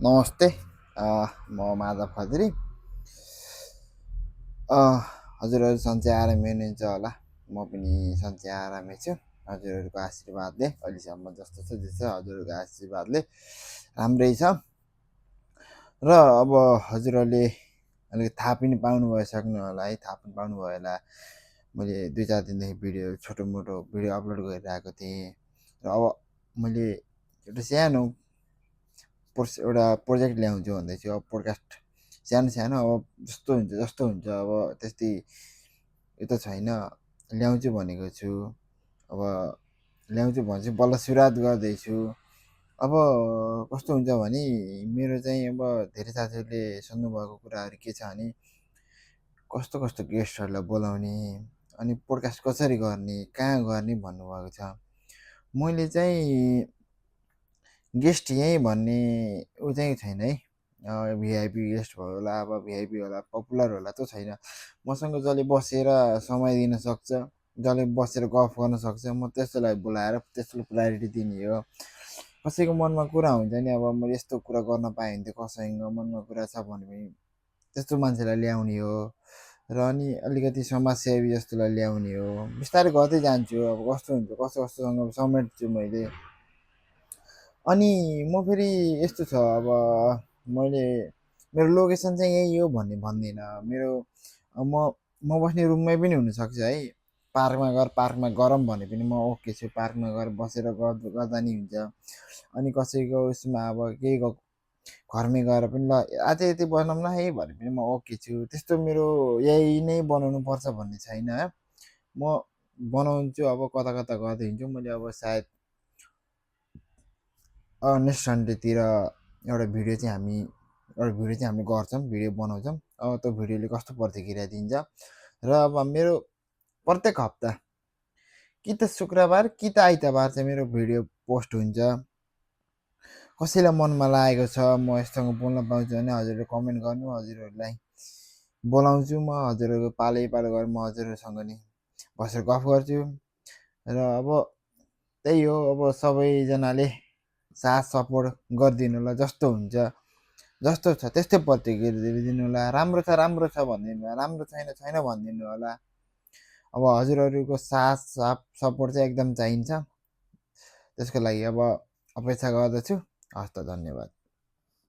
नमस्ते। म माधव खत्री। हजुरहरू सन्चै आरामै हुनुहुन्छ होला। म पनि सन्चै आरामै छु। हजुरहरूको आशीर्वादले अहिलेसम्म जस्तो छ त्यस्तो हजुरहरूको आशीर्वादले राम्रै छ। र अब हजुरहरूले अलिक थाहा पनि पाउनुभयो सक्नु होला है, थाहा पनि पाउनुभयो होला। मैले 2-4 दिनदेखि छोटो मोटो भिडियो अपलोड गरिरहेको थिएँ। र अब मैले एउटा सानो एउटा प्रोजेक्ट ल्याउँछु भन्दैछु। अब पोडकास्ट सानो सानो अब जस्तो हुन्छ अब त्यस्तै यो त छैन, ल्याउँछु भनेको छु। अब ल्याउँछु भनेपछि बल्ल सुरुवात गर्दैछु। अब कस्तो हुन्छ भने मेरो चाहिँ अब धेरै साथीहरूले सोध्नुभएको कुराहरू के छ भने कस्तो कस्तो गेस्टहरूलाई बोलाउने अनि पोडकास्ट कसरी गर्ने, कहाँ गर्ने भन्नुभएको छ। मैले चाहिँ गेस्ट यहीँ भन्ने ऊ चाहिँ छैन है। भिआइपी गेस्ट भयो होला, अब भिआइपी होला, पपुलर होला त छैन। मसँग जसले बसेर समय दिन सक्छ, जसले बसेर गफ गर्न सक्छ, म त्यस्तोलाई बोलाएर त्यस्तोलाई प्रायोरिटी दिने हो। कसैको मनमा कुरा हुन्छ नि, अब म यस्तो कुरा गर्न पाएँ भने त कसैको मनमा कुरा छ भने त्यस्तो मान्छेलाई ल्याउने हो। र अनि अलिकति समाजसेवी जस्तोलाई ल्याउने हो। बिस्तारै गर्दै जान्छु। अब कस्तो हुन्छ, कस्तोसँग समेट्छु मैले। अनि म फेरि यस्तो छ, अब मैले मेरो लोकेसन चाहिँ यही हो भन्ने भन्दिनँ। म बस्ने रुममै पनि हुनसक्छ है। पार्कमा गरम भने पनि म ओके छु। पार्कमा गएर बसेर गर्दा नि हुन्छ। अनि कसैको उसमा अब केही घरमै गएर पनि ल आज यति बनाऊँ न है भने पनि म ओके छु। त्यस्तो मेरो यही नै बनाउनु पर्छ भन्ने छैन। म बनाउँछु, अब कता कता गर्दै हिँड्छु। मैले अब सायद नेक्स्ट सन्डेतिर एउटा भिडियो चाहिँ हामी गर्छौँ, भिडियो बनाउँछौँ। अब त्यो भिडियोले कस्तो प्रतिक्रिया दिन्छ। र अब मेरो प्रत्येक हप्ता कि त शुक्रबार कि त आइतबार चाहिँ मेरो भिडियो पोस्ट हुन्छ। कसैलाई मनमा लागेको छ म यसँग बोल्न पाउँछु भने हजुरहरूले कमेन्ट गर्नु, हजुरहरूलाई बोलाउँछु। म हजुरहरूको पालै गरेर म हजुरहरूसँग नि बसेर गफ गर्छु। र अब त्यही हो, अब सबैजनाले साथ सपोर्ट गरिदिनु होला। जस्तो हुन्छ, जस्तो छ त्यस्तै प्रतिक्रिया दिनु होला। राम्रो छ भनिदिनु होला, राम्रो छैन भनिदिनु होला। अब हजुरहरूको साथ सपोर्ट चाहिँ एकदम चाहिन्छ। त्यसको लागि अब अपेक्षा गर्दछु। हस् त, धन्यवाद।